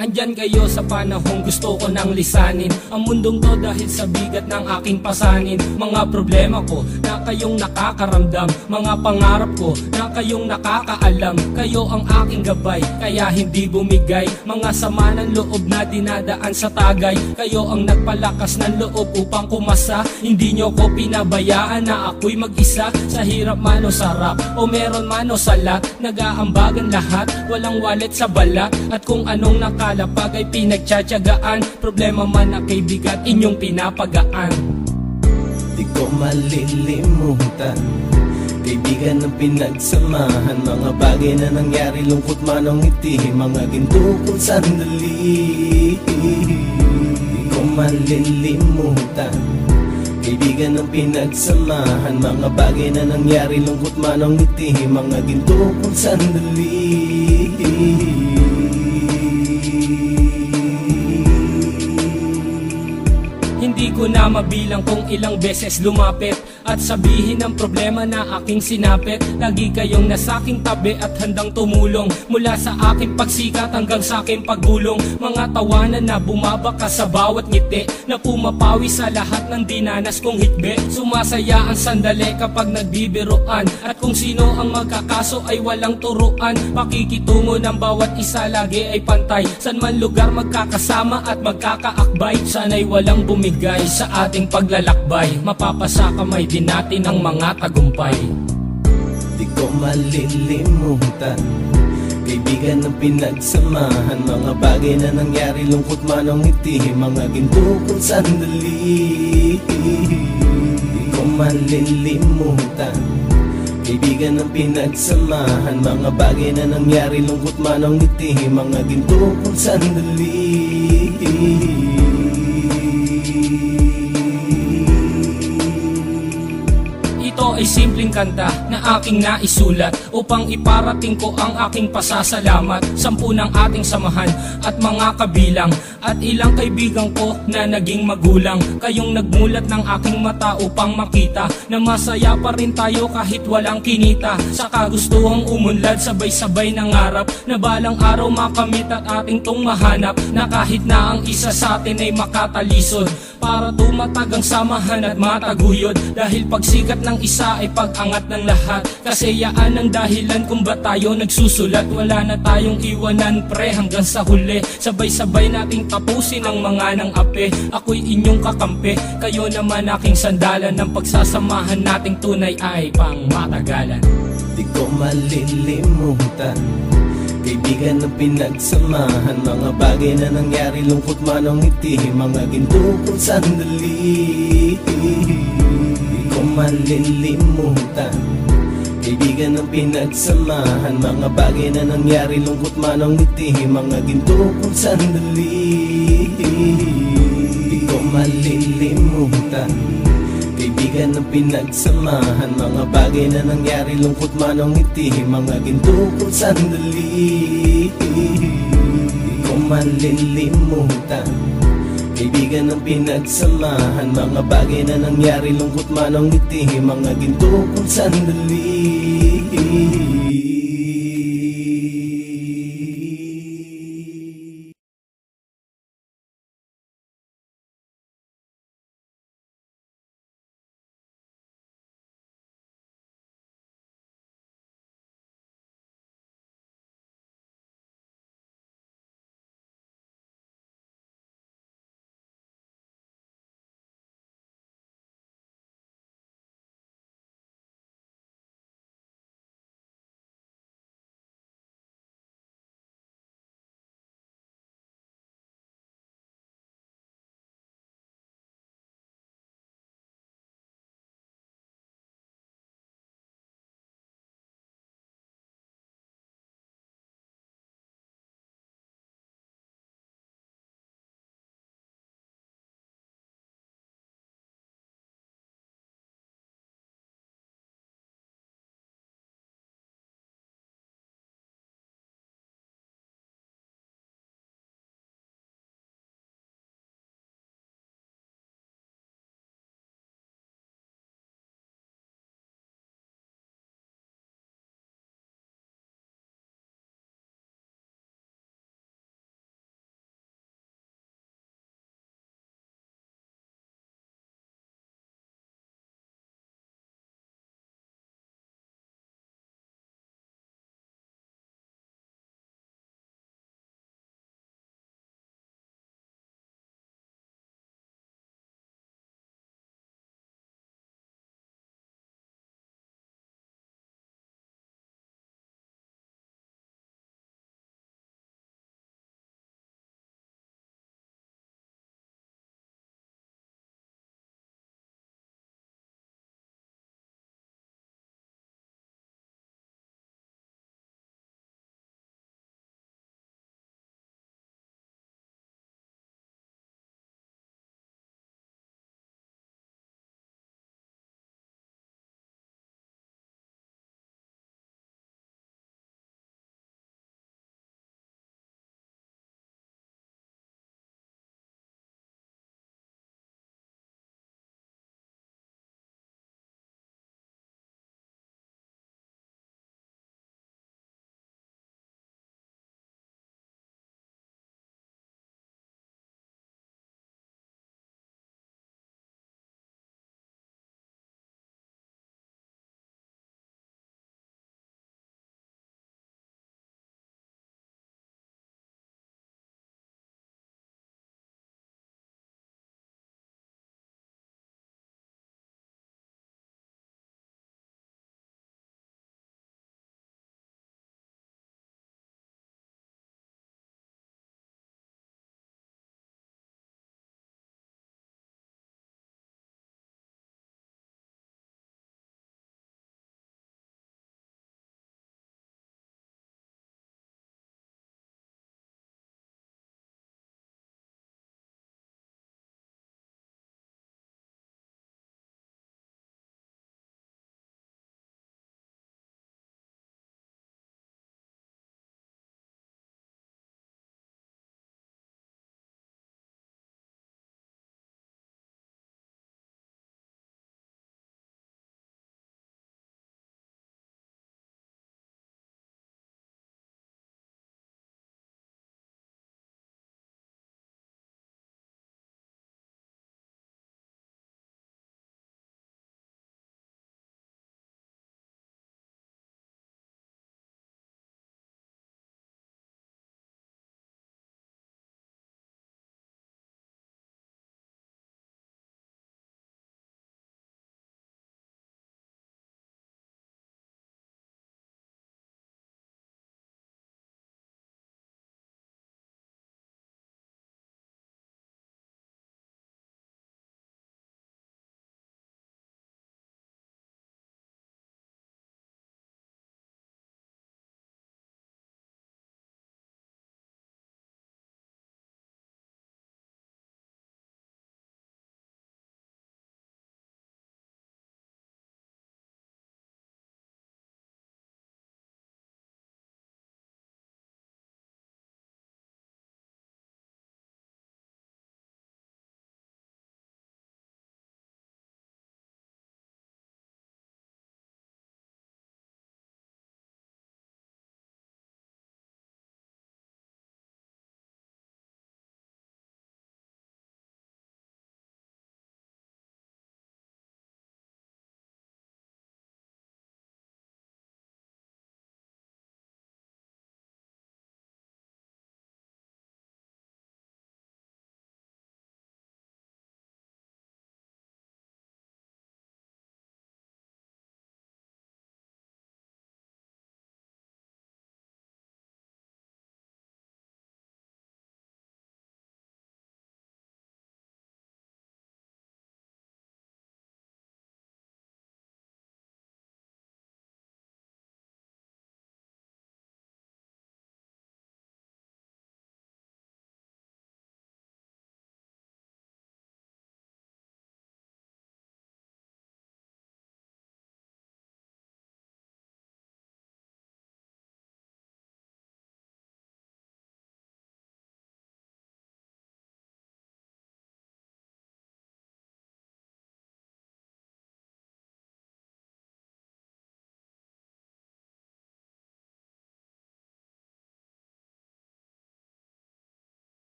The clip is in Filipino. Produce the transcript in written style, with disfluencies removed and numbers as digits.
Andyan kayo sa panahong gusto ko nang lisanin ang mundong to dahil sa bigat ng aking pasanin. Mga problema ko na kayong nakakaramdam, mga pangarap ko na kayong nakakaalam. Kayo ang aking gabay, kaya hindi bumigay. Mga sama ng loob na dinadaan sa tagay, kayo ang nagpalakas ng loob upang kumasa. Hindi nyo ko pinabayaan na ako'y mag-isa. Sa hirap man o sarap, o meron man o salat, nag-aambagan lahat, walang wallet sa balat. At kung anong nakalapag ay pinagtsatsagaan, problema man na kay bigat inyong pinapagaan. Di ko malilimutan, kaibigan ng pinagsamahan, mga bagay na nangyari, lungkot man o ngiti, mga ginto kong sandali. Di ko malilimutan, kaibigan ng pinagsamahan, mga bagay na nangyari, lungkot man o ngiti, mga ginto kong sandali. Hindi ko na mabilang kung ilang beses lumapit at sabihin ang problema na aking sinapit. Lagi kayong nasa aking tabi at handang tumulong, mula sa aking pagsikat hanggang sa aking paggulong. Mga tawanan na bumabaka sa bawat ngiti, na pumapawi sa lahat ng dinanas kong hitbe. Sumasaya ang sandali kapag nagbibiruan, at kung sino ang magkakaso ay walang turuan. Pakikitungo ng bawat isa lagi ay pantay, san man lugar magkakasama at magkakaakbay. Sana'y walang bumigay sa ating paglalakbay, mapapasa kamay din natin ang mga tagumpay. Di ko malilimutan, kaibigan ng pinagsamahan, mga bagay na nangyari, lungkot man o ngiti, mga ginto kong sandali. Di ko malilimutan, kaibigan ng pinagsamahan, mga bagay na nangyari, lungkot man o ngiti, mga ginto kong sandali. Ito ay simpleng kanta na aking naisulat upang iparating ko ang aking pasasalamat. 10 ng ating samahan at mga kabilang, at ilang kaibigan ko na naging magulang. Kayong nagmulat ng aking mata upang makita na masaya pa rin tayo kahit walang kinita. Sa kagustuhang umunlad, sabay-sabay nangarap na balang araw makamit at ating tong mahanap, na kahit na ang isa sa atin ay makatalisod, para tumatag ang samahan at mataguyod. Dahil pagsikat ng isa ay pag-angat ng lahat, kasayaan ang dahilan kung ba't tayo nagsusulat. Wala na tayong iwanan pre hanggang sa huli, sabay-sabay nating tapusin ang mga nang ape. Ako'y inyong kakampi, kayo naman aking sandalan, ng pagsasamahan nating tunay ay pang matagalan. Di ko malilimutan, kaibigan ng pinagsamahan, mga bagay na nangyari, lungkot man o ngiti, mga ginto kong sandali. Di ko malilimutan, kaibigan ng pinagsamahan, mga bagay na nangyari, lungkot man o ngiti, mga ginto kong sandali. Di ko malilimutan, kaibigan ng pinagsamahan, mga bagay na nangyari, lungkot man o ngiti, mga ginto kong sandali. Di ko malilimutan, kaibigan ng pinagsamahan, mga bagay na nangyari, lungkot man o ngiti, mga ginto kong sandali.